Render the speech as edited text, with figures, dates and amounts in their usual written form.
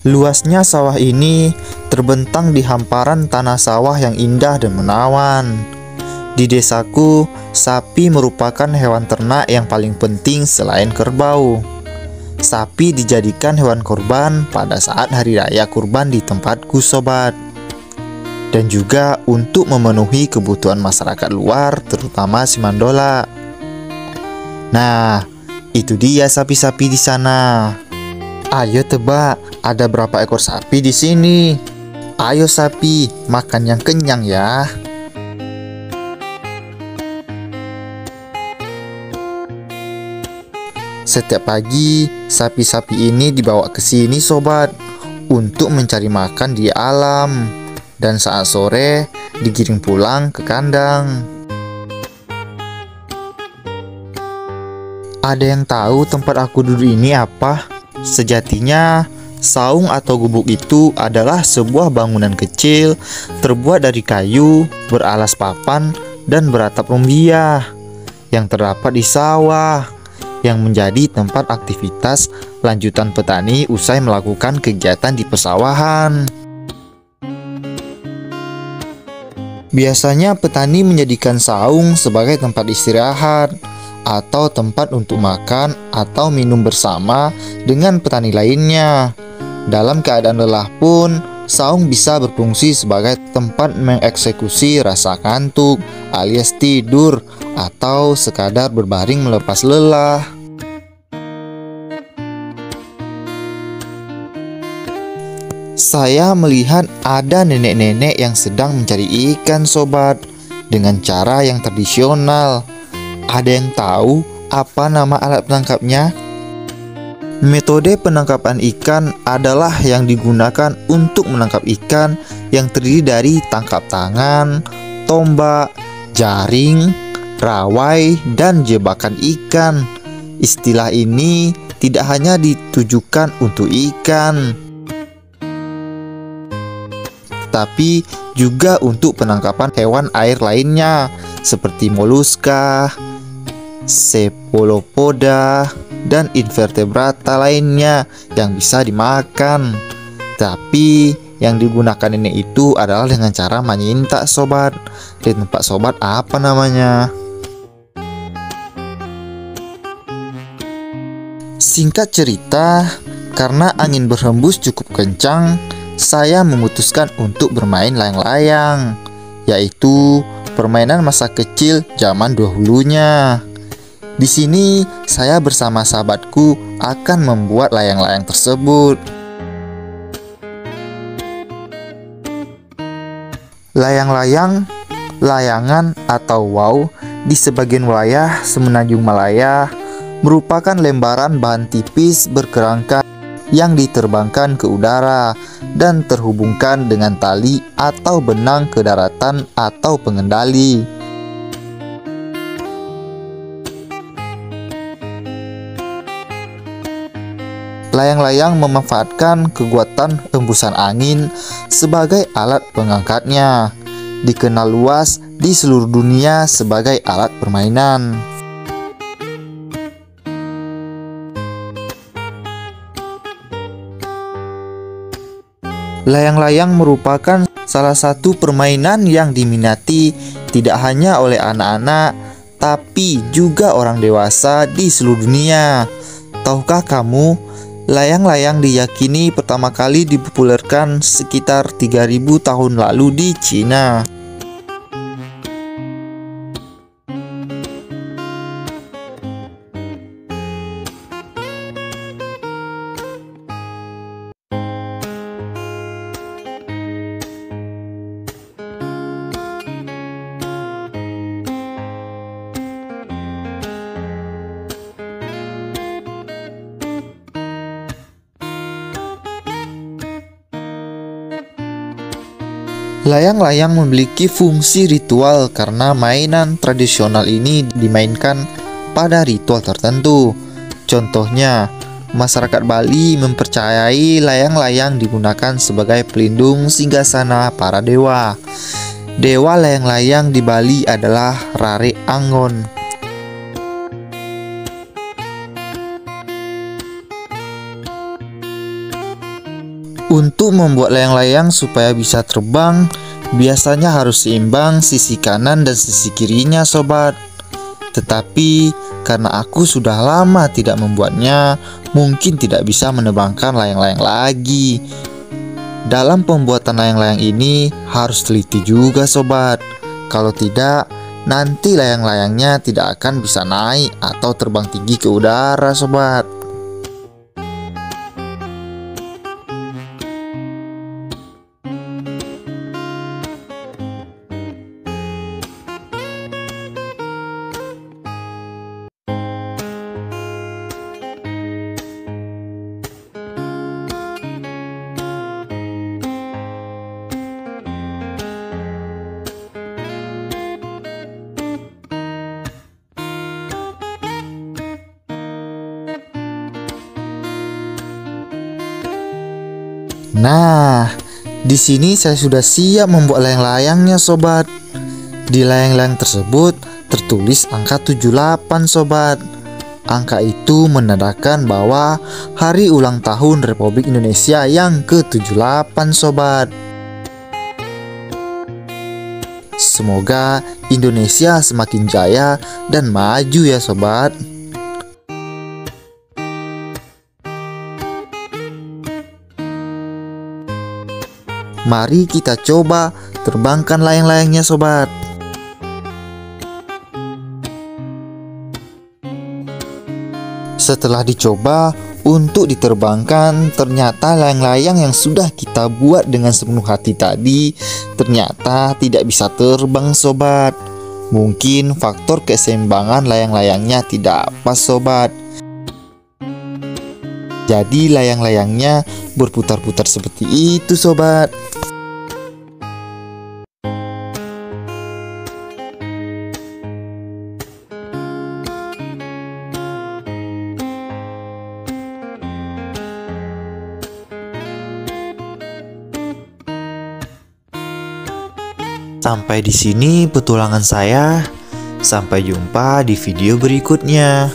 Luasnya sawah ini terbentang di hamparan tanah sawah yang indah dan menawan. Di desaku, sapi merupakan hewan ternak yang paling penting selain kerbau. Sapi dijadikan hewan kurban pada saat hari raya kurban di tempatku, sobat. Dan juga untuk memenuhi kebutuhan masyarakat luar, terutama si Mandola. Nah, itu dia sapi-sapi di sana. Ayo tebak, ada berapa ekor sapi di sini? Ayo sapi, makan yang kenyang ya. Setiap pagi, sapi-sapi ini dibawa ke sini, sobat, untuk mencari makan di alam. Dan saat sore, digiring pulang ke kandang. Ada yang tahu tempat aku duduk ini apa? Sejatinya, saung atau gubuk itu adalah sebuah bangunan kecil terbuat dari kayu, beralas papan, dan beratap rumbia yang terdapat di sawah, yang menjadi tempat aktivitas lanjutan petani usai melakukan kegiatan di pesawahan. Biasanya petani menjadikan saung sebagai tempat istirahat atau tempat untuk makan atau minum bersama dengan petani lainnya. Dalam keadaan lelah pun, saung bisa berfungsi sebagai tempat mengeksekusi rasa kantuk alias tidur atau sekadar berbaring melepas lelah. Saya melihat ada nenek-nenek yang sedang mencari ikan, sobat, dengan cara yang tradisional. Ada yang tahu apa nama alat penangkapnya? Metode penangkapan ikan adalah yang digunakan untuk menangkap ikan yang terdiri dari tangkap tangan, tombak, jaring, rawai, dan jebakan ikan. Istilah ini tidak hanya ditujukan untuk ikan, tapi juga untuk penangkapan hewan air lainnya seperti moluska, cephalopoda, dan invertebrata lainnya yang bisa dimakan. Tapi yang digunakan ini itu adalah dengan cara menyintak, sobat. Di tempat sobat apa namanya? Singkat cerita, karena angin berhembus cukup kencang, saya memutuskan untuk bermain layang-layang, yaitu permainan masa kecil zaman dahulunya. Di sini, saya bersama sahabatku akan membuat layang-layang tersebut. Layang-layang, layangan atau wow di sebagian wilayah Semenanjung Malaya merupakan lembaran bahan tipis berkerangka yang diterbangkan ke udara dan terhubungkan dengan tali atau benang ke daratan atau pengendali. Layang-layang memanfaatkan kekuatan hembusan angin sebagai alat pengangkatnya. Dikenal luas di seluruh dunia sebagai alat permainan. Layang-layang merupakan salah satu permainan yang diminati tidak hanya oleh anak-anak, tapi juga orang dewasa di seluruh dunia. Tahukah kamu, layang-layang diyakini pertama kali dipopulerkan sekitar 3000 tahun lalu di Cina. Layang-layang memiliki fungsi ritual karena mainan tradisional ini dimainkan pada ritual tertentu. Contohnya, masyarakat Bali mempercayai layang-layang digunakan sebagai pelindung singgasana para dewa. Dewa layang-layang di Bali adalah Rare Angon. Untuk membuat layang-layang supaya bisa terbang, biasanya harus seimbang sisi kanan dan sisi kirinya sobat. Tetapi karena aku sudah lama tidak membuatnya, mungkin tidak bisa menerbangkan layang-layang lagi. Dalam pembuatan layang-layang ini harus teliti juga sobat. Kalau tidak, nanti layang-layangnya tidak akan bisa naik atau terbang tinggi ke udara sobat. Nah, di sini saya sudah siap membuat layang-layangnya sobat. Di layang-layang tersebut tertulis angka 78 sobat. Angka itu menandakan bahwa hari ulang tahun Republik Indonesia yang ke-78 sobat. Semoga Indonesia semakin jaya dan maju ya sobat. Mari kita coba terbangkan layang-layangnya sobat. Setelah dicoba untuk diterbangkan, ternyata layang-layang yang sudah kita buat dengan sepenuh hati tadi ternyata tidak bisa terbang sobat. Mungkin faktor keseimbangan layang-layangnya tidak pas sobat. Jadi layang-layangnya berputar-putar seperti itu sobat. Sampai di sini petualangan saya. Sampai jumpa di video berikutnya.